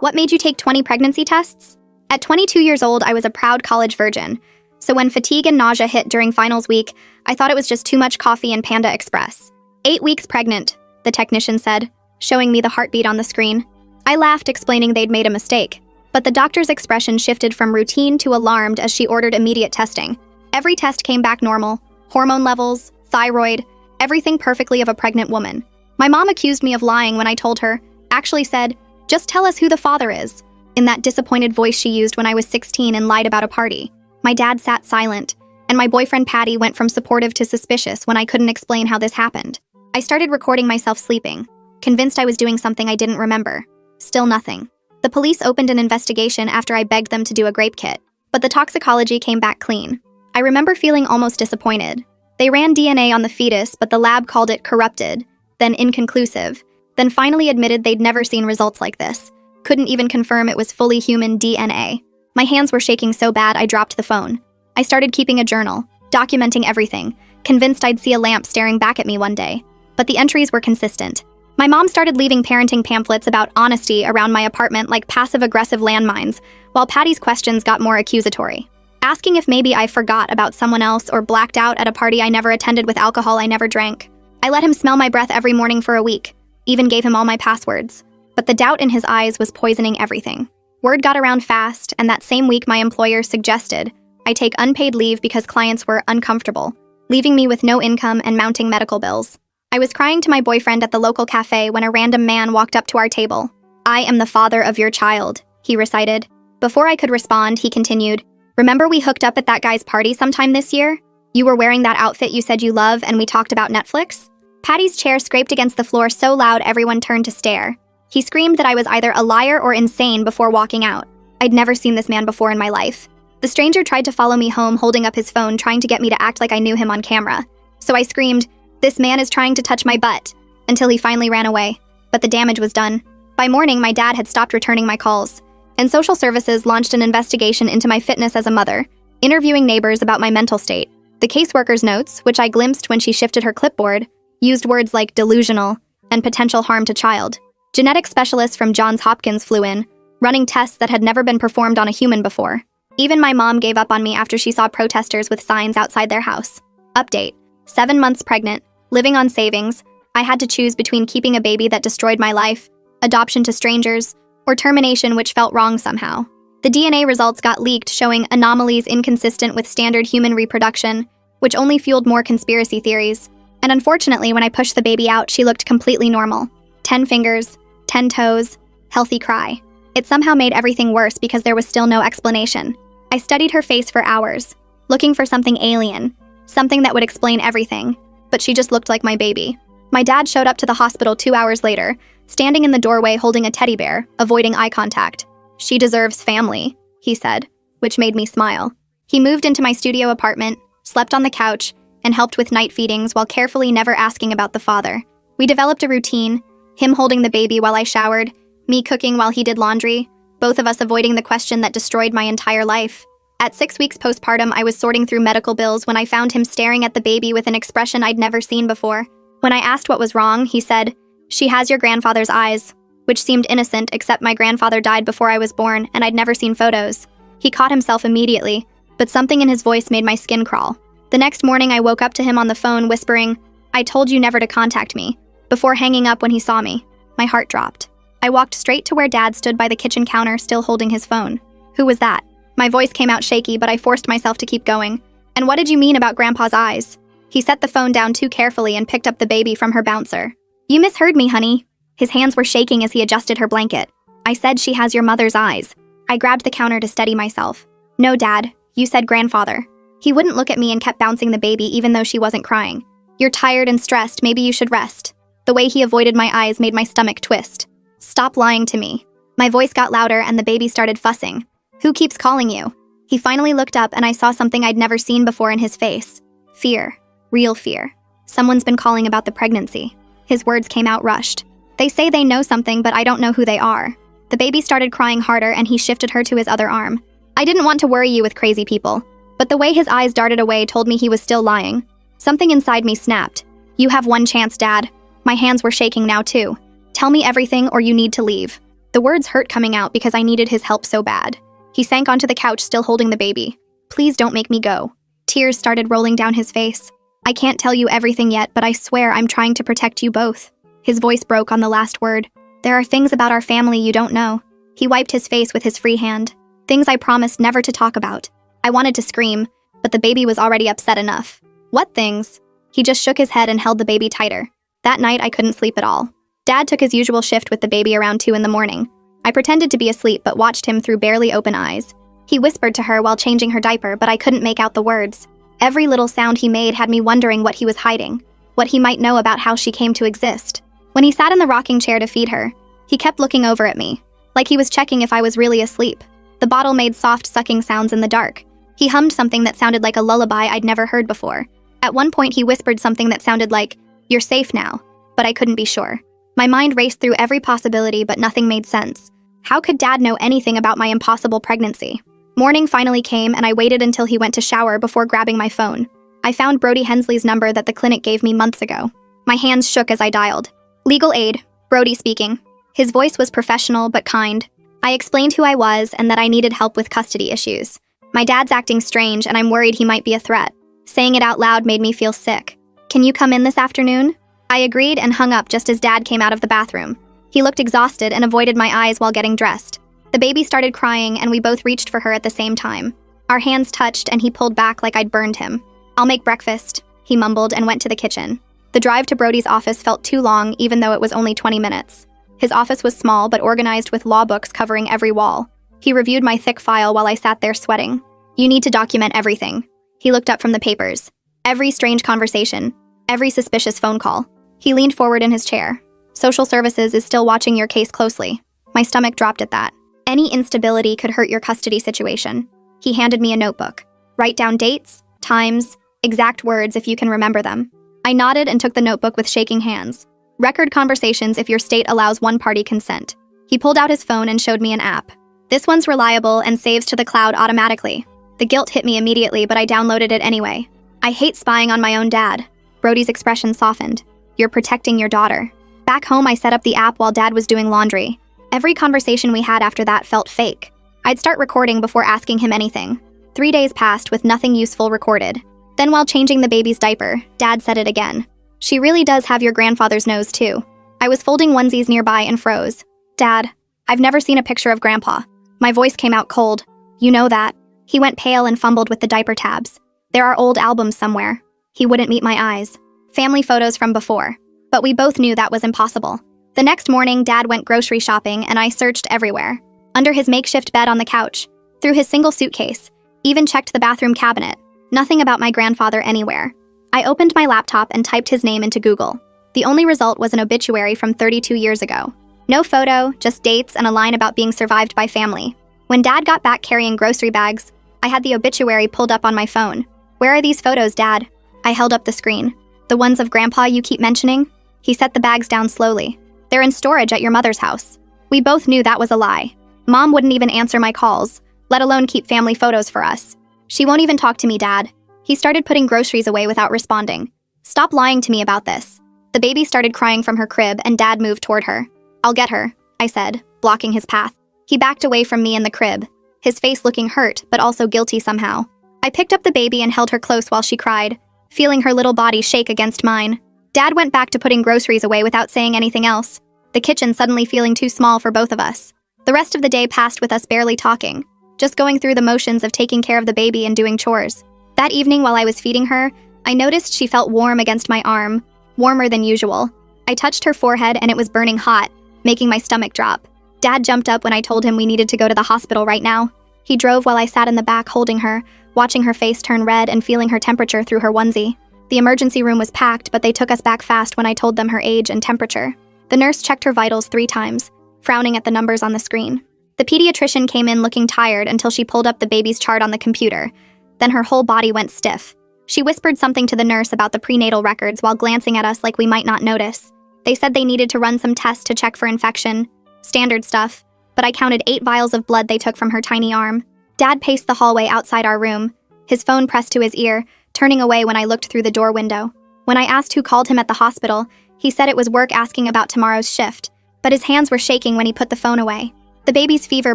What made you take 20 pregnancy tests? At 22 years old, I was a proud college virgin. So when fatigue and nausea hit during finals week, I thought it was just too much coffee and Panda Express. 8 weeks pregnant, the technician said, showing me the heartbeat on the screen. I laughed, explaining they'd made a mistake. But the doctor's expression shifted from routine to alarmed as she ordered immediate testing. Every test came back normal. Hormone levels, thyroid, everything perfectly of a pregnant woman. My mom accused me of lying when I told her, actually said, "Just tell us who the father is," in that disappointed voice she used when I was 16 and lied about a party. My dad sat silent, and my boyfriend Patty went from supportive to suspicious when I couldn't explain how this happened. I started recording myself sleeping, convinced I was doing something I didn't remember. Still nothing. The police opened an investigation after I begged them to do a grape kit, but the toxicology came back clean. I remember feeling almost disappointed. They ran DNA on the fetus, but the lab called it corrupted, then inconclusive, then finally admitted they'd never seen results like this. Couldn't even confirm it was fully human DNA. My hands were shaking so bad I dropped the phone. I started keeping a journal, documenting everything, convinced I'd see a lamp staring back at me one day. But the entries were consistent. My mom started leaving parenting pamphlets about honesty around my apartment like passive-aggressive landmines, while Patty's questions got more accusatory, asking if maybe I forgot about someone else or blacked out at a party I never attended with alcohol I never drank. I let him smell my breath every morning for a week, even gave him all my passwords. But the doubt in his eyes was poisoning everything. Word got around fast, and that same week my employer suggested I take unpaid leave because clients were uncomfortable, leaving me with no income and mounting medical bills. I was crying to my boyfriend at the local cafe when a random man walked up to our table. "I am the father of your child," he recited. Before I could respond, he continued, "Remember we hooked up at that guy's party sometime this year? You were wearing that outfit you said you love and we talked about Netflix?" Patty's chair scraped against the floor so loud everyone turned to stare. He screamed that I was either a liar or insane before walking out. I'd never seen this man before in my life. The stranger tried to follow me home holding up his phone, trying to get me to act like I knew him on camera. So I screamed, "This man is trying to touch my butt," until he finally ran away. But the damage was done. By morning, my dad had stopped returning my calls, and social services launched an investigation into my fitness as a mother, interviewing neighbors about my mental state. The caseworker's notes, which I glimpsed when she shifted her clipboard, used words like delusional and potential harm to child. Genetic specialists from Johns Hopkins flew in, running tests that had never been performed on a human before. Even my mom gave up on me after she saw protesters with signs outside their house. Update: 7 months pregnant, living on savings. I had to choose between keeping a baby that destroyed my life, adoption to strangers, or termination which felt wrong somehow. The DNA results got leaked, showing anomalies inconsistent with standard human reproduction, which only fueled more conspiracy theories. And unfortunately, when I pushed the baby out, she looked completely normal. 10 fingers, 10 toes, healthy cry. It somehow made everything worse because there was still no explanation. I studied her face for hours, looking for something alien, something that would explain everything, but she just looked like my baby. My dad showed up to the hospital 2 hours later, standing in the doorway holding a teddy bear, avoiding eye contact. "She deserves family," he said, which made me smile. He moved into my studio apartment, slept on the couch, and helped with night feedings while carefully never asking about the father. We developed a routine, him holding the baby while I showered, me cooking while he did laundry, both of us avoiding the question that destroyed my entire life. At 6 weeks postpartum, I was sorting through medical bills when I found him staring at the baby with an expression I'd never seen before. When I asked what was wrong, he said, "She has your grandfather's eyes," which seemed innocent, except my grandfather died before I was born and I'd never seen photos. He caught himself immediately, but something in his voice made my skin crawl. The next morning, I woke up to him on the phone whispering, "I told you never to contact me," before hanging up when he saw me. My heart dropped. I walked straight to where Dad stood by the kitchen counter, still holding his phone. "Who was that?" My voice came out shaky, but I forced myself to keep going. "And what did you mean about Grandpa's eyes?" He set the phone down too carefully and picked up the baby from her bouncer. "You misheard me, honey." His hands were shaking as he adjusted her blanket. "I said she has your mother's eyes." I grabbed the counter to steady myself. "No, Dad, you said grandfather." He wouldn't look at me and kept bouncing the baby even though she wasn't crying. "You're tired and stressed, maybe you should rest." The way he avoided my eyes made my stomach twist. "Stop lying to me." My voice got louder and the baby started fussing. "Who keeps calling you?" He finally looked up and I saw something I'd never seen before in his face. Fear. Real fear. "Someone's been calling about the pregnancy." His words came out rushed. "They say they know something, but I don't know who they are." The baby started crying harder and he shifted her to his other arm. "I didn't want to worry you with crazy people." But the way his eyes darted away told me he was still lying. Something inside me snapped. "You have one chance, Dad." My hands were shaking now too. "Tell me everything or you need to leave." The words hurt coming out because I needed his help so bad. He sank onto the couch, still holding the baby. Please don't make me go. Tears started rolling down his face. I can't tell you everything yet, but I swear I'm trying to protect you both. His voice broke on the last word. There are things about our family you don't know. He wiped his face with his free hand. Things I promised never to talk about. I wanted to scream, but the baby was already upset enough. What things? He just shook his head and held the baby tighter. That night, I couldn't sleep at all. Dad took his usual shift with the baby around 2 in the morning. I pretended to be asleep but watched him through barely open eyes. He whispered to her while changing her diaper, but I couldn't make out the words. Every little sound he made had me wondering what he was hiding, what he might know about how she came to exist. When he sat in the rocking chair to feed her, he kept looking over at me, like he was checking if I was really asleep. The bottle made soft sucking sounds in the dark. He hummed something that sounded like a lullaby I'd never heard before. At one point, he whispered something that sounded like, "You're safe now," but I couldn't be sure. My mind raced through every possibility, but nothing made sense. How could Dad know anything about my impossible pregnancy? Morning finally came, and I waited until he went to shower before grabbing my phone. I found Brody Hensley's number that the clinic gave me months ago. My hands shook as I dialed. Legal aid, Brody speaking. His voice was professional but kind. I explained who I was and that I needed help with custody issues. My dad's acting strange, and I'm worried he might be a threat. Saying it out loud made me feel sick. Can you come in this afternoon? I agreed and hung up just as Dad came out of the bathroom. He looked exhausted and avoided my eyes while getting dressed. The baby started crying, and we both reached for her at the same time. Our hands touched, and he pulled back like I'd burned him. "I'll make breakfast," he mumbled and went to the kitchen. The drive to Brody's office felt too long, even though it was only 20 minutes. His office was small but organized with law books covering every wall. He reviewed my thick file while I sat there sweating. "You need to document everything." He looked up from the papers. Every strange conversation, every suspicious phone call. He leaned forward in his chair. "Social Services is still watching your case closely." My stomach dropped at that. "Any instability could hurt your custody situation." He handed me a notebook. "Write down dates, times, exact words if you can remember them." I nodded and took the notebook with shaking hands. "Record conversations if your state allows one-party consent." He pulled out his phone and showed me an app. "This one's reliable and saves to the cloud automatically." The guilt hit me immediately, but I downloaded it anyway. "I hate spying on my own dad." Brody's expression softened. "You're protecting your daughter." Back home, I set up the app while Dad was doing laundry. Every conversation we had after that felt fake. I'd start recording before asking him anything. 3 days passed with nothing useful recorded. Then while changing the baby's diaper, Dad said it again. "She really does have your grandfather's nose, too." I was folding onesies nearby and froze. "Dad, I've never seen a picture of Grandpa." My voice came out cold. "You know that." He went pale and fumbled with the diaper tabs. "There are old albums somewhere." He wouldn't meet my eyes. Family photos from before. But we both knew that was impossible. The next morning, Dad went grocery shopping, and I searched everywhere. Under his makeshift bed on the couch, through his single suitcase, even checked the bathroom cabinet. Nothing about my grandfather anywhere. I opened my laptop and typed his name into Google. The only result was an obituary from 32 years ago. No photo, just dates and a line about being survived by family. When Dad got back carrying grocery bags, I had the obituary pulled up on my phone. "Where are these photos, Dad?" I held up the screen. "The ones of Grandpa you keep mentioning?" He set the bags down slowly. "They're in storage at your mother's house." We both knew that was a lie. Mom wouldn't even answer my calls, let alone keep family photos for us. "She won't even talk to me, Dad." He started putting groceries away without responding. "Stop lying to me about this." The baby started crying from her crib, and Dad moved toward her. "I'll get her," I said, blocking his path. He backed away from me in the crib, his face looking hurt, but also guilty somehow. I picked up the baby and held her close while she cried, feeling her little body shake against mine. Dad went back to putting groceries away without saying anything else, the kitchen suddenly feeling too small for both of us. The rest of the day passed with us barely talking, just going through the motions of taking care of the baby and doing chores. That evening while I was feeding her, I noticed she felt warm against my arm, warmer than usual. I touched her forehead and it was burning hot, making my stomach drop. Dad jumped up when I told him we needed to go to the hospital right now. He drove while I sat in the back holding her, watching her face turn red and feeling her temperature through her onesie. The emergency room was packed, but they took us back fast when I told them her age and temperature. The nurse checked her vitals 3 times, frowning at the numbers on the screen. The pediatrician came in looking tired until she pulled up the baby's chart on the computer. Then her whole body went stiff. She whispered something to the nurse about the prenatal records while glancing at us like we might not notice. They said they needed to run some tests to check for infection. Standard stuff. But I counted 8 vials of blood they took from her tiny arm. Dad paced the hallway outside our room, his phone pressed to his ear, turning away when I looked through the door window. When I asked who called him at the hospital, he said it was work asking about tomorrow's shift, but his hands were shaking when he put the phone away. The baby's fever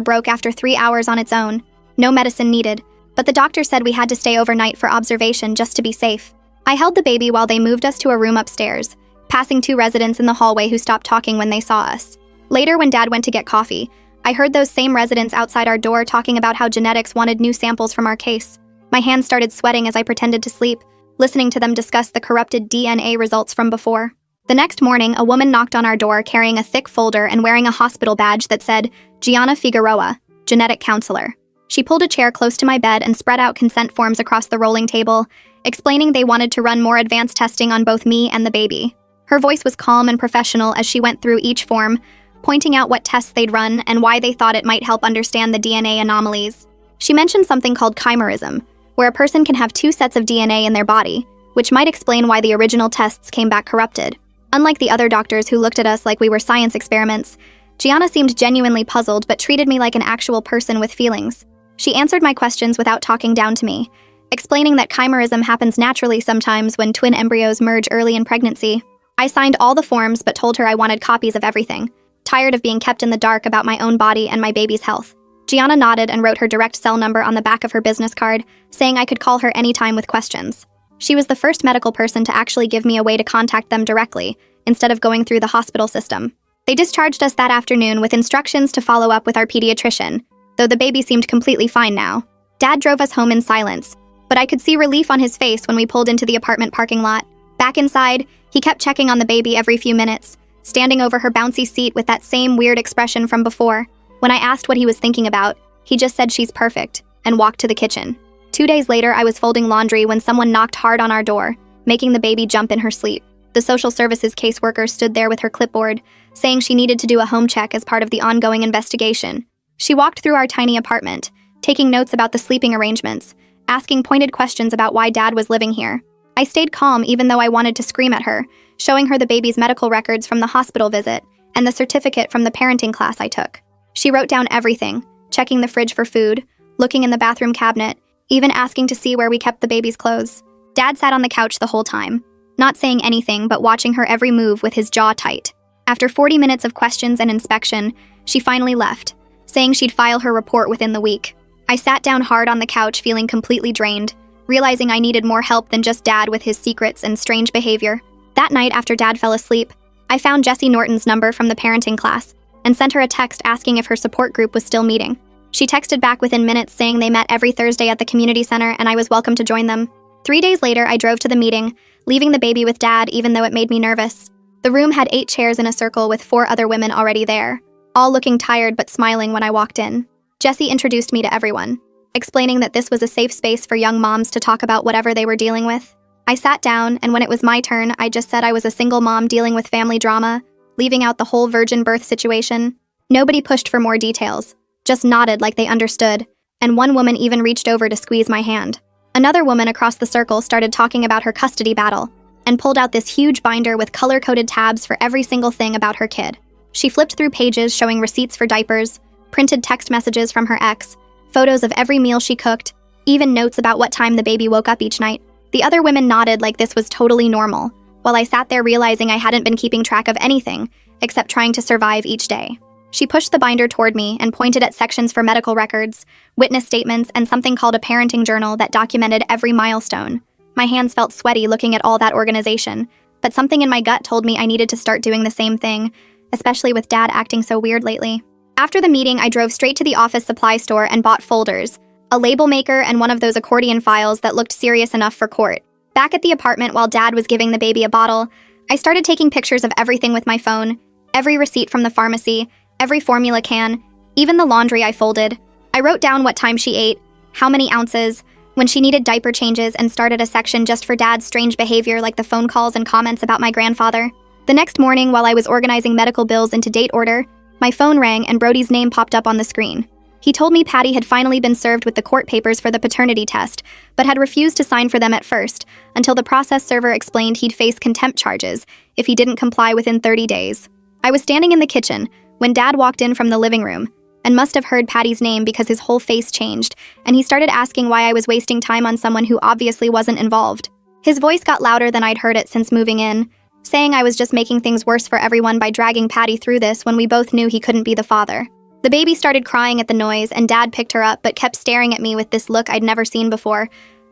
broke after 3 hours on its own. No medicine needed, but the doctor said we had to stay overnight for observation just to be safe. I held the baby while they moved us to a room upstairs, passing 2 residents in the hallway who stopped talking when they saw us. Later, when Dad went to get coffee, I heard those same residents outside our door talking about how genetics wanted new samples from our case. My hands started sweating as I pretended to sleep, listening to them discuss the corrupted DNA results from before. The next morning, a woman knocked on our door carrying a thick folder and wearing a hospital badge that said, Gianna Figueroa, genetic counselor. She pulled a chair close to my bed and spread out consent forms across the rolling table, explaining they wanted to run more advanced testing on both me and the baby. Her voice was calm and professional as she went through each form, pointing out what tests they'd run and why they thought it might help understand the DNA anomalies. She mentioned something called chimerism, where a person can have 2 sets of DNA in their body, which might explain why the original tests came back corrupted. Unlike the other doctors who looked at us like we were science experiments, Gianna seemed genuinely puzzled but treated me like an actual person with feelings. She answered my questions without talking down to me, explaining that chimerism happens naturally sometimes when twin embryos merge early in pregnancy. I signed all the forms but told her I wanted copies of everything, tired of being kept in the dark about my own body and my baby's health. Gianna nodded and wrote her direct cell number on the back of her business card, saying I could call her anytime with questions. She was the first medical person to actually give me a way to contact them directly, instead of going through the hospital system. They discharged us that afternoon with instructions to follow up with our pediatrician, though the baby seemed completely fine now. Dad drove us home in silence, but I could see relief on his face when we pulled into the apartment parking lot. Back inside, he kept checking on the baby every few minutes, standing over her bouncy seat with that same weird expression from before. When I asked what he was thinking about, he just said she's perfect, and walked to the kitchen. 2 days later, I was folding laundry when someone knocked hard on our door, making the baby jump in her sleep. The social services caseworker stood there with her clipboard, saying she needed to do a home check as part of the ongoing investigation. She walked through our tiny apartment, taking notes about the sleeping arrangements, asking pointed questions about why Dad was living here. I stayed calm even though I wanted to scream at her, showing her the baby's medical records from the hospital visit and the certificate from the parenting class I took. She wrote down everything, checking the fridge for food, looking in the bathroom cabinet, even asking to see where we kept the baby's clothes. Dad sat on the couch the whole time, not saying anything but watching her every move with his jaw tight. After 40 minutes of questions and inspection, she finally left, saying she'd file her report within the week. I sat down hard on the couch feeling completely drained, realizing I needed more help than just Dad with his secrets and strange behavior. That night after Dad fell asleep, I found Jessie Norton's number from the parenting class and sent her a text asking if her support group was still meeting. She texted back within minutes saying they met every Thursday at the community center and I was welcome to join them. 3 days later, I drove to the meeting, leaving the baby with Dad even though it made me nervous. The room had 8 chairs in a circle with 4 other women already there, all looking tired but smiling when I walked in. Jessie introduced me to everyone, explaining that this was a safe space for young moms to talk about whatever they were dealing with. I sat down, and when it was my turn, I just said I was a single mom dealing with family drama, leaving out the whole virgin birth situation. Nobody pushed for more details, just nodded like they understood, and one woman even reached over to squeeze my hand. Another woman across the circle started talking about her custody battle, and pulled out this huge binder with color-coded tabs for every single thing about her kid. She flipped through pages showing receipts for diapers, printed text messages from her ex, photos of every meal she cooked, even notes about what time the baby woke up each night. The other women nodded like this was totally normal, while I sat there realizing I hadn't been keeping track of anything except trying to survive each day. She pushed the binder toward me and pointed at sections for medical records, witness statements, and something called a parenting journal that documented every milestone. My hands felt sweaty looking at all that organization, but something in my gut told me I needed to start doing the same thing, especially with Dad acting so weird lately. After the meeting, I drove straight to the office supply store and bought folders, a label maker, and one of those accordion files that looked serious enough for court. Back at the apartment while Dad was giving the baby a bottle, I started taking pictures of everything with my phone, every receipt from the pharmacy, every formula can, even the laundry I folded. I wrote down what time she ate, how many ounces, when she needed diaper changes, and started a section just for Dad's strange behavior like the phone calls and comments about my grandfather. The next morning, while I was organizing medical bills into date order, my phone rang and Brody's name popped up on the screen. He told me Patty had finally been served with the court papers for the paternity test, but had refused to sign for them at first, until the process server explained he'd face contempt charges if he didn't comply within 30 days. I was standing in the kitchen when Dad walked in from the living room, and must have heard Patty's name because his whole face changed, and he started asking why I was wasting time on someone who obviously wasn't involved. His voice got louder than I'd heard it since moving in, saying I was just making things worse for everyone by dragging Patty through this when we both knew he couldn't be the father. The baby started crying at the noise, and Dad picked her up but kept staring at me with this look I'd never seen before,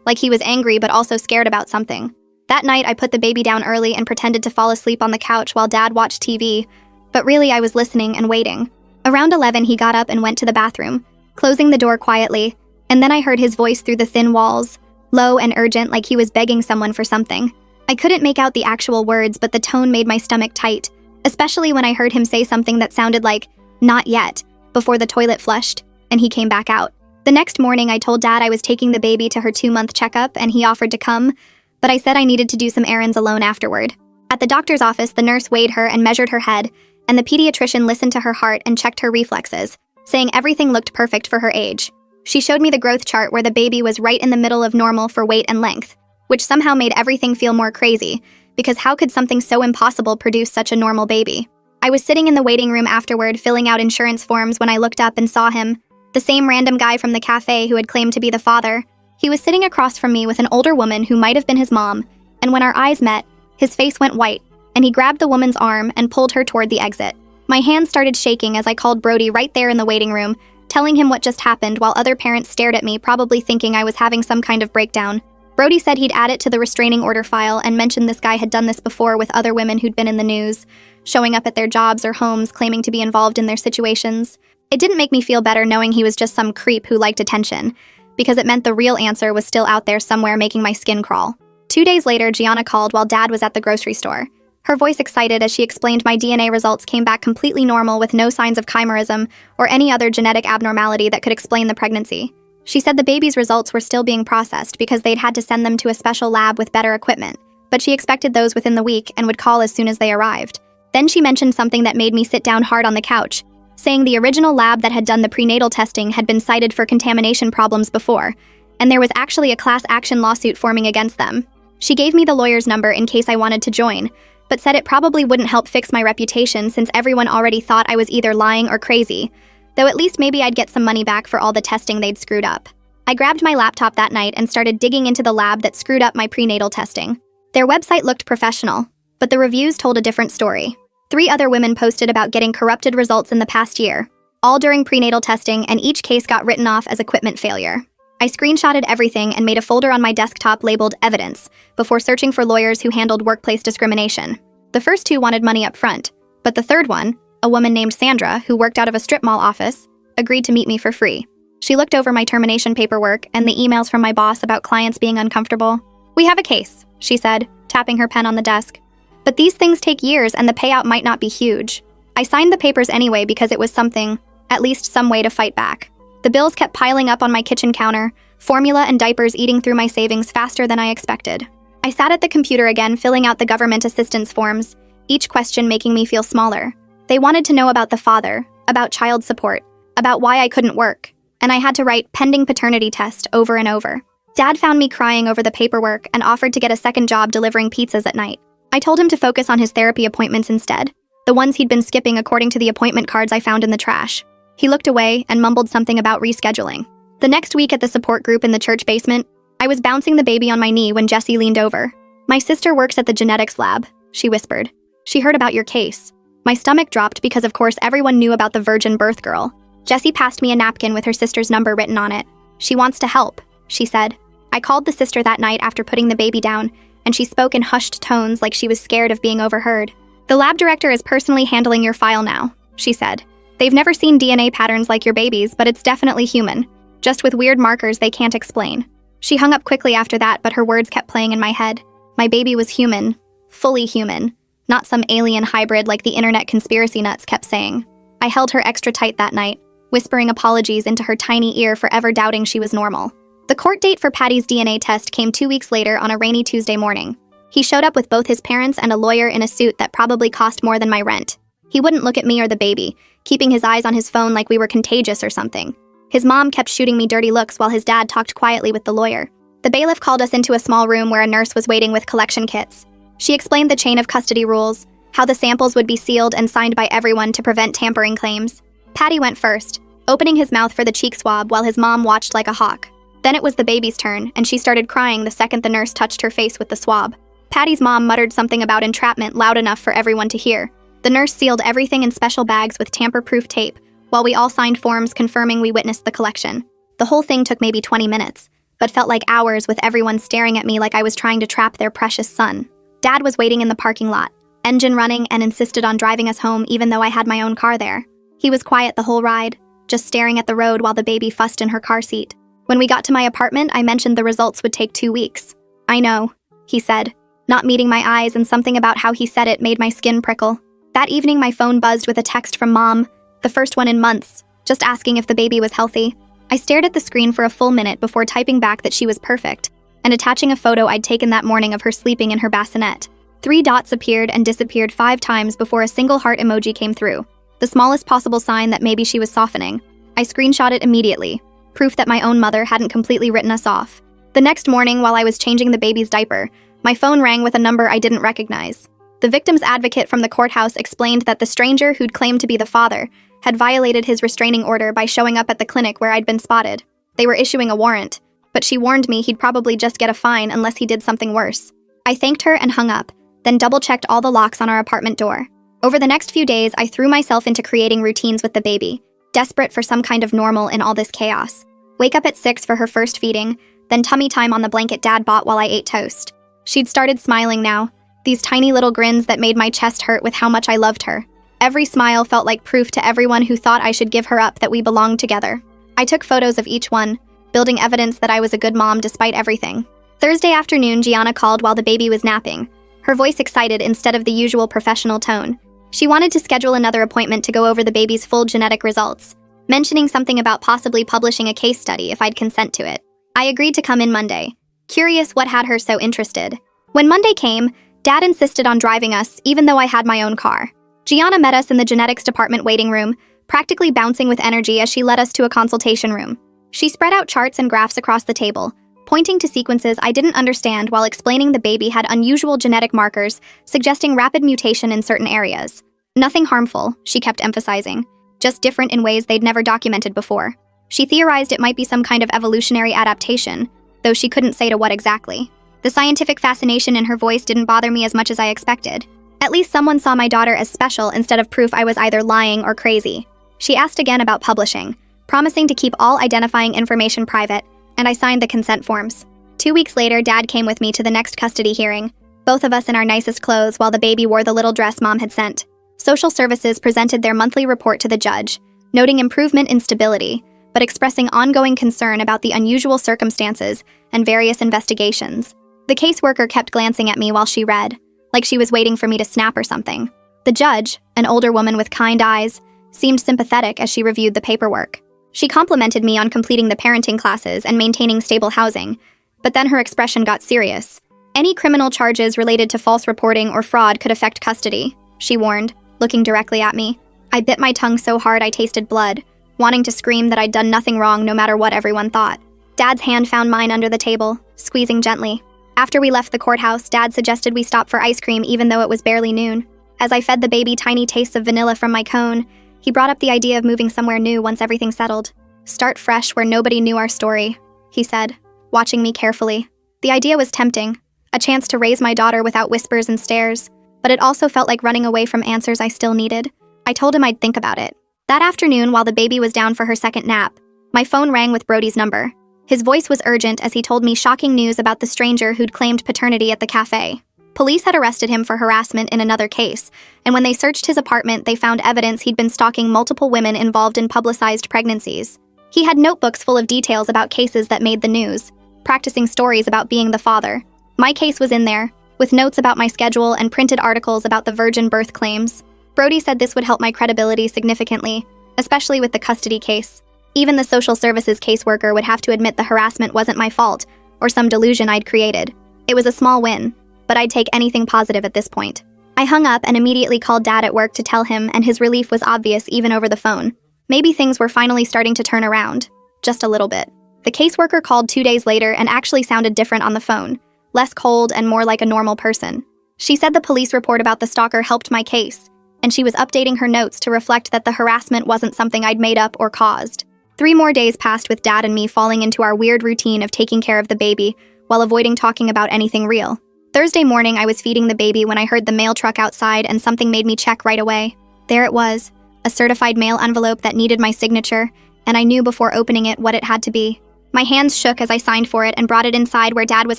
like he was angry but also scared about something. That night, I put the baby down early and pretended to fall asleep on the couch while Dad watched TV, but really I was listening and waiting. Around 11, he got up and went to the bathroom, closing the door quietly, and then I heard his voice through the thin walls, low and urgent like he was begging someone for something. I couldn't make out the actual words, but the tone made my stomach tight, especially when I heard him say something that sounded like, "Not yet," before the toilet flushed, and he came back out. The next morning, I told Dad I was taking the baby to her 2-month checkup, and he offered to come, but I said I needed to do some errands alone afterward. At the doctor's office, the nurse weighed her and measured her head, and the pediatrician listened to her heart and checked her reflexes, saying everything looked perfect for her age. She showed me the growth chart where the baby was right in the middle of normal for weight and length, which somehow made everything feel more crazy, because how could something so impossible produce such a normal baby? I was sitting in the waiting room afterward filling out insurance forms when I looked up and saw him, the same random guy from the cafe who had claimed to be the father. He was sitting across from me with an older woman who might have been his mom, and when our eyes met, his face went white, and he grabbed the woman's arm and pulled her toward the exit. My hands started shaking as I called Brody right there in the waiting room, telling him what just happened while other parents stared at me, probably thinking I was having some kind of breakdown. Brody said he'd add it to the restraining order file and mentioned this guy had done this before with other women who'd been in the news, showing up at their jobs or homes claiming to be involved in their situations. It didn't make me feel better knowing he was just some creep who liked attention, because it meant the real answer was still out there somewhere making my skin crawl. 2 days later, Gianna called while Dad was at the grocery store. Her voice excited as she explained my DNA results came back completely normal with no signs of chimerism or any other genetic abnormality that could explain the pregnancy. She said the baby's results were still being processed because they'd had to send them to a special lab with better equipment, but she expected those within the week and would call as soon as they arrived. Then she mentioned something that made me sit down hard on the couch, saying the original lab that had done the prenatal testing had been cited for contamination problems before, and there was actually a class action lawsuit forming against them. She gave me the lawyer's number in case I wanted to join, but said it probably wouldn't help fix my reputation since everyone already thought I was either lying or crazy, though at least maybe I'd get some money back for all the testing they'd screwed up. I grabbed my laptop that night and started digging into the lab that screwed up my prenatal testing. Their website looked professional, but the reviews told a different story. 3 other women posted about getting corrupted results in the past year, all during prenatal testing, and each case got written off as equipment failure. I screenshotted everything and made a folder on my desktop labeled Evidence before searching for lawyers who handled workplace discrimination. The first 2 wanted money up front, but the third one, a woman named Sandra, who worked out of a strip mall office, agreed to meet me for free. She looked over my termination paperwork and the emails from my boss about clients being uncomfortable. "We have a case," she said, tapping her pen on the desk. "But these things take years and the payout might not be huge." I signed the papers anyway because it was something, at least some way to fight back. The bills kept piling up on my kitchen counter, formula and diapers eating through my savings faster than I expected. I sat at the computer again filling out the government assistance forms, each question making me feel smaller. They wanted to know about the father, about child support, about why I couldn't work, and I had to write pending paternity test over and over. Dad found me crying over the paperwork and offered to get a second job delivering pizzas at night. I told him to focus on his therapy appointments instead, the ones he'd been skipping according to the appointment cards I found in the trash. He looked away and mumbled something about rescheduling. The next week at the support group in the church basement, I was bouncing the baby on my knee when Jessie leaned over. "My sister works at the genetics lab," she whispered. "She heard about your case." My stomach dropped because of course everyone knew about the virgin birth girl. Jessie passed me a napkin with her sister's number written on it. "She wants to help," she said. I called the sister that night after putting the baby down, and she spoke in hushed tones like she was scared of being overheard. "The lab director is personally handling your file now," she said. "They've never seen DNA patterns like your baby's, but it's definitely human, just with weird markers they can't explain." She hung up quickly after that, but her words kept playing in my head. My baby was human, fully human, not some alien hybrid like the internet conspiracy nuts kept saying. I held her extra tight that night, whispering apologies into her tiny ear for ever doubting she was normal. The court date for Patty's DNA test came 2 weeks later on a rainy Tuesday morning. He showed up with both his parents and a lawyer in a suit that probably cost more than my rent. He wouldn't look at me or the baby, keeping his eyes on his phone like we were contagious or something. His mom kept shooting me dirty looks while his dad talked quietly with the lawyer. The bailiff called us into a small room where a nurse was waiting with collection kits. She explained the chain of custody rules, how the samples would be sealed and signed by everyone to prevent tampering claims. Patty went first, opening his mouth for the cheek swab while his mom watched like a hawk. Then it was the baby's turn, and she started crying the second the nurse touched her face with the swab. Patty's mom muttered something about entrapment loud enough for everyone to hear. The nurse sealed everything in special bags with tamper-proof tape, while we all signed forms confirming we witnessed the collection. The whole thing took maybe 20 minutes, but felt like hours with everyone staring at me like I was trying to trap their precious son. Dad was waiting in the parking lot, engine running, and insisted on driving us home even though I had my own car there. He was quiet the whole ride, just staring at the road while the baby fussed in her car seat. When we got to my apartment, I mentioned the results would take 2 weeks. "I know," he said, not meeting my eyes, and something about how he said it made my skin prickle. That evening, my phone buzzed with a text from Mom, the first one in months, just asking if the baby was healthy. I stared at the screen for a full minute before typing back that she was perfect, and attaching a photo I'd taken that morning of her sleeping in her bassinet. 3 dots appeared and disappeared 5 times before a single heart emoji came through, the smallest possible sign that maybe she was softening. I screenshot it immediately, proof that my own mother hadn't completely written us off. The next morning, while I was changing the baby's diaper, my phone rang with a number I didn't recognize. The victim's advocate from the courthouse explained that the stranger who'd claimed to be the father had violated his restraining order by showing up at the clinic where I'd been spotted. They were issuing a warrant, but she warned me he'd probably just get a fine unless he did something worse. I thanked her and hung up, then double-checked all the locks on our apartment door. Over the next few days, I threw myself into creating routines with the baby, desperate for some kind of normal in all this chaos. Wake up at 6 for her first feeding, then tummy time on the blanket Dad bought while I ate toast. She'd started smiling now, these tiny little grins that made my chest hurt with how much I loved her. Every smile felt like proof to everyone who thought I should give her up that we belonged together. I took photos of each one, building evidence that I was a good mom despite everything. Thursday afternoon, Gianna called while the baby was napping, her voice excited instead of the usual professional tone. She wanted to schedule another appointment to go over the baby's full genetic results, mentioning something about possibly publishing a case study if I'd consent to it. I agreed to come in Monday, curious what had her so interested. When Monday came, Dad insisted on driving us, even though I had my own car. Gianna met us in the genetics department waiting room, practically bouncing with energy as she led us to a consultation room. She spread out charts and graphs across the table, pointing to sequences I didn't understand while explaining the baby had unusual genetic markers suggesting rapid mutation in certain areas. Nothing harmful, she kept emphasizing, just different in ways they'd never documented before. She theorized it might be some kind of evolutionary adaptation, though she couldn't say to what exactly. The scientific fascination in her voice didn't bother me as much as I expected. At least someone saw my daughter as special instead of proof I was either lying or crazy. She asked again about publishing, promising to keep all identifying information private, and I signed the consent forms. 2 weeks later, Dad came with me to the next custody hearing, both of us in our nicest clothes while the baby wore the little dress Mom had sent. Social Services presented their monthly report to the judge, noting improvement in stability, but expressing ongoing concern about the unusual circumstances and various investigations. The caseworker kept glancing at me while she read, like she was waiting for me to snap or something. The judge, an older woman with kind eyes, seemed sympathetic as she reviewed the paperwork. She complimented me on completing the parenting classes and maintaining stable housing, but then her expression got serious. Any criminal charges related to false reporting or fraud could affect custody, she warned, looking directly at me. I bit my tongue so hard I tasted blood, wanting to scream that I'd done nothing wrong no matter what everyone thought. Dad's hand found mine under the table, squeezing gently. After we left the courthouse, Dad suggested we stop for ice cream even though it was barely noon. As I fed the baby tiny tastes of vanilla from my cone, he brought up the idea of moving somewhere new once everything settled. Start fresh where nobody knew our story, he said, watching me carefully. The idea was tempting, a chance to raise my daughter without whispers and stares, but it also felt like running away from answers I still needed. I told him I'd think about it. That afternoon, while the baby was down for her second nap, my phone rang with Brody's number. His voice was urgent as he told me shocking news about the stranger who'd claimed paternity at the cafe. Police had arrested him for harassment in another case, and when they searched his apartment, they found evidence he'd been stalking multiple women involved in publicized pregnancies. He had notebooks full of details about cases that made the news, practicing stories about being the father. My case was in there, with notes about my schedule and printed articles about the virgin birth claims. Brody said this would help my credibility significantly, especially with the custody case. Even the social services caseworker would have to admit the harassment wasn't my fault, or some delusion I'd created. It was a small win, but I'd take anything positive at this point. I hung up and immediately called Dad at work to tell him, and his relief was obvious even over the phone. Maybe things were finally starting to turn around. Just a little bit. The caseworker called 2 days later and actually sounded different on the phone, less cold and more like a normal person. She said the police report about the stalker helped my case, and she was updating her notes to reflect that the harassment wasn't something I'd made up or caused. 3 more days passed with Dad and me falling into our weird routine of taking care of the baby while avoiding talking about anything real. Thursday morning, I was feeding the baby when I heard the mail truck outside and something made me check right away. There it was, a certified mail envelope that needed my signature, and I knew before opening it what it had to be. My hands shook as I signed for it and brought it inside where Dad was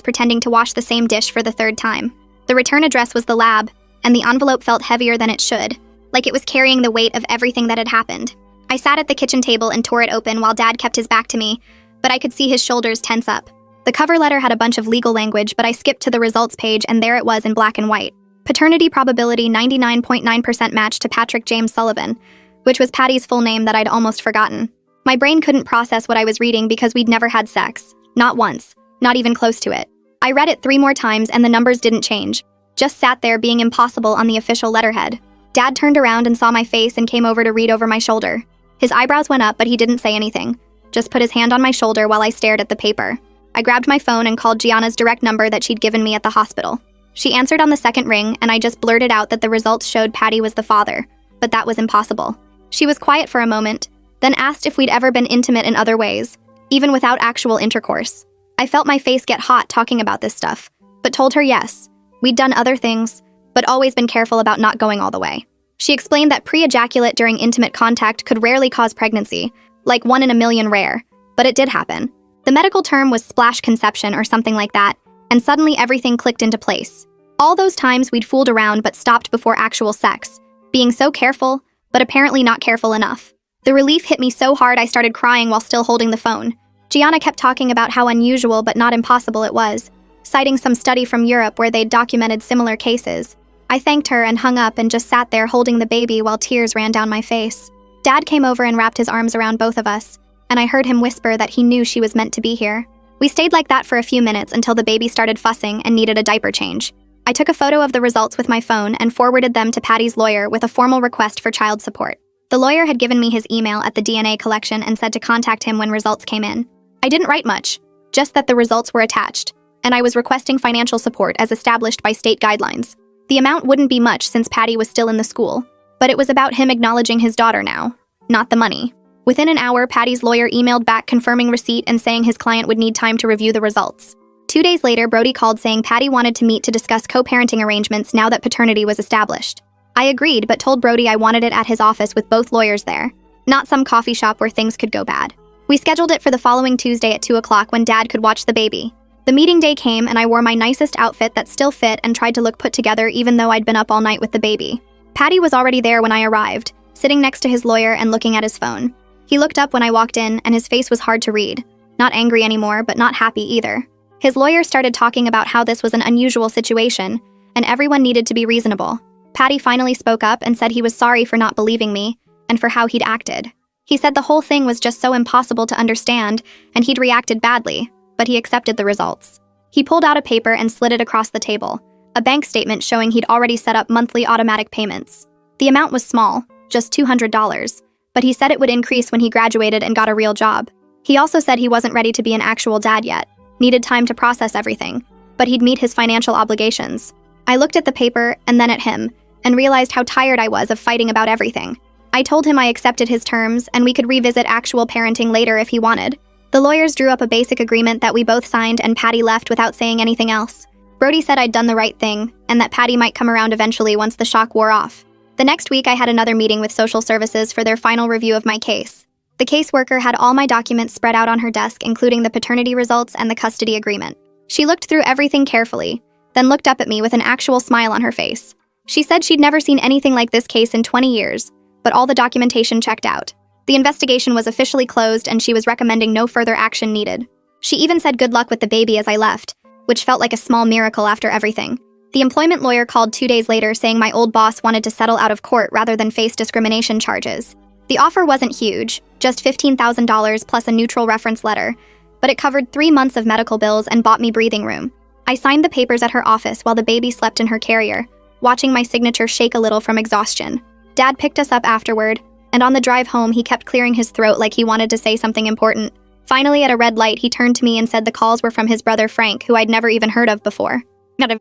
pretending to wash the same dish for the third time. The return address was the lab, and the envelope felt heavier than it should, like it was carrying the weight of everything that had happened. I sat at the kitchen table and tore it open while Dad kept his back to me, but I could see his shoulders tense up. The cover letter had a bunch of legal language, but I skipped to the results page and there it was in black and white. Paternity probability 99.9% match to Patrick James Sullivan, which was Patty's full name that I'd almost forgotten. My brain couldn't process what I was reading because we'd never had sex. Not once. Not even close to it. I read it 3 more times and the numbers didn't change. Just sat there being impossible on the official letterhead. Dad turned around and saw my face and came over to read over my shoulder. His eyebrows went up, but he didn't say anything. Just put his hand on my shoulder while I stared at the paper. I grabbed my phone and called Gianna's direct number that she'd given me at the hospital. She answered on the second ring, and I just blurted out that the results showed Patty was the father, but that was impossible. She was quiet for a moment, then asked if we'd ever been intimate in other ways, even without actual intercourse. I felt my face get hot talking about this stuff, but told her yes. We'd done other things, but always been careful about not going all the way. She explained that pre-ejaculate during intimate contact could rarely cause pregnancy, like 1 in a million rare, but it did happen. The medical term was splash conception or something like that, and suddenly everything clicked into place. All those times we'd fooled around but stopped before actual sex, being so careful, but apparently not careful enough. The relief hit me so hard I started crying while still holding the phone. Gianna kept talking about how unusual but not impossible it was, citing some study from Europe where they'd documented similar cases. I thanked her and hung up and just sat there holding the baby while tears ran down my face. Dad came over and wrapped his arms around both of us, and I heard him whisper that he knew she was meant to be here. We stayed like that for a few minutes until the baby started fussing and needed a diaper change. I took a photo of the results with my phone and forwarded them to Patty's lawyer with a formal request for child support. The lawyer had given me his email at the DNA collection and said to contact him when results came in. I didn't write much, just that the results were attached, and I was requesting financial support as established by state guidelines. The amount wouldn't be much since Patty was still in the school, but it was about him acknowledging his daughter now, not the money. Within an hour, Patty's lawyer emailed back confirming receipt and saying his client would need time to review the results. 2 days later, Brody called saying Patty wanted to meet to discuss co-parenting arrangements now that paternity was established. I agreed, but told Brody I wanted it at his office with both lawyers there, not some coffee shop where things could go bad. We scheduled it for the following Tuesday at 2 o'clock when Dad could watch the baby. The meeting day came and I wore my nicest outfit that still fit and tried to look put together even though I'd been up all night with the baby. Patty was already there when I arrived, sitting next to his lawyer and looking at his phone. He looked up when I walked in and his face was hard to read. Not angry anymore, but not happy either. His lawyer started talking about how this was an unusual situation and everyone needed to be reasonable. Patty finally spoke up and said he was sorry for not believing me and for how he'd acted. He said the whole thing was just so impossible to understand and he'd reacted badly, but he accepted the results. He pulled out a paper and slid it across the table, a bank statement showing he'd already set up monthly automatic payments. The amount was small, just $200, but he said it would increase when he graduated and got a real job. He also said he wasn't ready to be an actual dad yet, needed time to process everything, but he'd meet his financial obligations. I looked at the paper and then at him, and realized how tired I was of fighting about everything. I told him I accepted his terms and we could revisit actual parenting later if he wanted. The lawyers drew up a basic agreement that we both signed and Patty left without saying anything else. Brody said I'd done the right thing and that Patty might come around eventually once the shock wore off. The next week I had another meeting with social services for their final review of my case. The caseworker had all my documents spread out on her desk, including the paternity results and the custody agreement. She looked through everything carefully, then looked up at me with an actual smile on her face. She said she'd never seen anything like this case in 20 years, but all the documentation checked out. The investigation was officially closed and she was recommending no further action needed. She even said good luck with the baby as I left, which felt like a small miracle after everything. The employment lawyer called 2 days later saying my old boss wanted to settle out of court rather than face discrimination charges. The offer wasn't huge, just $15,000 plus a neutral reference letter, but it covered 3 months of medical bills and bought me breathing room. I signed the papers at her office while the baby slept in her carrier, watching my signature shake a little from exhaustion. Dad picked us up afterward, and on the drive home he kept clearing his throat like he wanted to say something important. Finally, at a red light, he turned to me and said the calls were from his brother Frank, who I'd never even heard of before.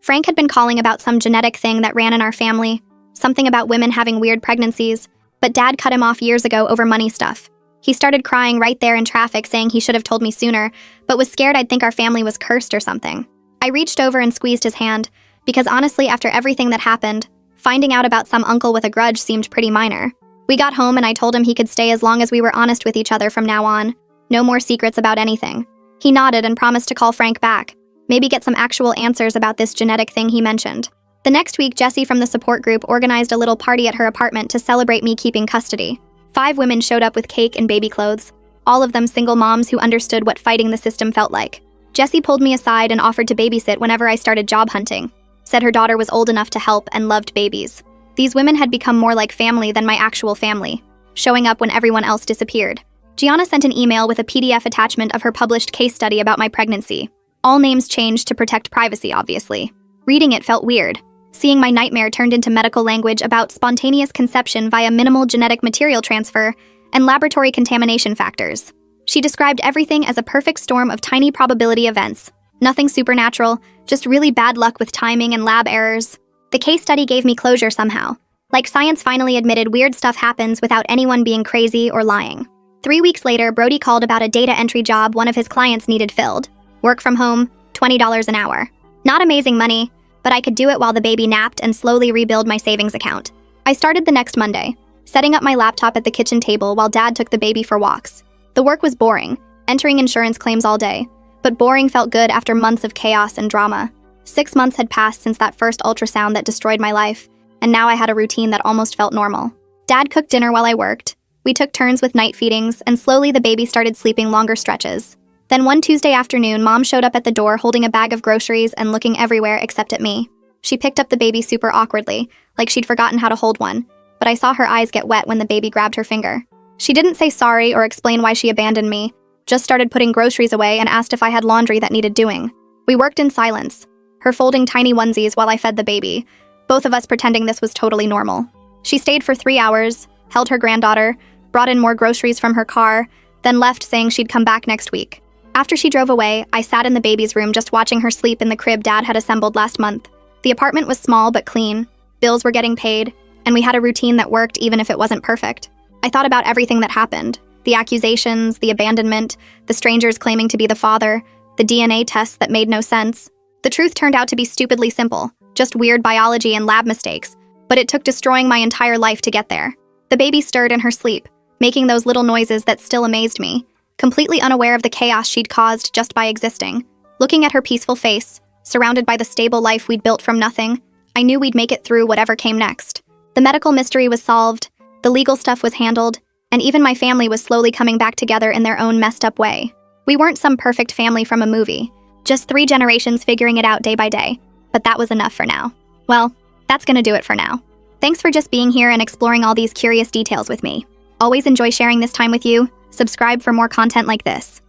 Frank had been calling about some genetic thing that ran in our family, something about women having weird pregnancies, but Dad cut him off years ago over money stuff. He started crying right there in traffic saying he should have told me sooner, but was scared I'd think our family was cursed or something. I reached over and squeezed his hand, because honestly, after everything that happened, finding out about some uncle with a grudge seemed pretty minor. We got home and I told him he could stay as long as we were honest with each other from now on. No more secrets about anything. He nodded and promised to call Frank back, maybe get some actual answers about this genetic thing he mentioned. The next week, Jessie from the support group organized a little party at her apartment to celebrate me keeping custody. 5 women showed up with cake and baby clothes, all of them single moms who understood what fighting the system felt like. Jessie pulled me aside and offered to babysit whenever I started job hunting, said her daughter was old enough to help and loved babies. These women had become more like family than my actual family, showing up when everyone else disappeared. Gianna sent an email with a PDF attachment of her published case study about my pregnancy. All names changed to protect privacy, obviously. Reading it felt weird. Seeing my nightmare turned into medical language about spontaneous conception via minimal genetic material transfer and laboratory contamination factors. She described everything as a perfect storm of tiny probability events. Nothing supernatural, just really bad luck with timing and lab errors. The case study gave me closure somehow. Like science finally admitted weird stuff happens without anyone being crazy or lying. 3 weeks later, Brody called about a data entry job one of his clients needed filled. Work from home, $20 an hour. Not amazing money, but I could do it while the baby napped and slowly rebuild my savings account. I started the next Monday, setting up my laptop at the kitchen table while Dad took the baby for walks. The work was boring, entering insurance claims all day, but boring felt good after months of chaos and drama. 6 months had passed since that first ultrasound that destroyed my life, and now I had a routine that almost felt normal. Dad cooked dinner while I worked. We took turns with night feedings, and slowly the baby started sleeping longer stretches. Then one Tuesday afternoon, Mom showed up at the door holding a bag of groceries and looking everywhere except at me. She picked up the baby super awkwardly, like she'd forgotten how to hold one, but I saw her eyes get wet when the baby grabbed her finger. She didn't say sorry or explain why she abandoned me, just started putting groceries away and asked if I had laundry that needed doing. We worked in silence, her folding tiny onesies while I fed the baby, both of us pretending this was totally normal. She stayed for 3 hours, held her granddaughter, brought in more groceries from her car, then left saying she'd come back next week. After she drove away, I sat in the baby's room just watching her sleep in the crib Dad had assembled last month. The apartment was small but clean, bills were getting paid, and we had a routine that worked even if it wasn't perfect. I thought about everything that happened. The accusations, the abandonment, the strangers claiming to be the father, the DNA tests that made no sense. The truth turned out to be stupidly simple, just weird biology and lab mistakes, but it took destroying my entire life to get there. The baby stirred in her sleep, making those little noises that still amazed me, completely unaware of the chaos she'd caused just by existing. Looking at her peaceful face, surrounded by the stable life we'd built from nothing, I knew we'd make it through whatever came next. The medical mystery was solved, the legal stuff was handled, and even my family was slowly coming back together in their own messed up way. We weren't some perfect family from a movie, just 3 generations figuring it out day by day, but that was enough for now. Well, that's gonna do it for now. Thanks for just being here and exploring all these curious details with me. Always enjoy sharing this time with you. Subscribe for more content like this.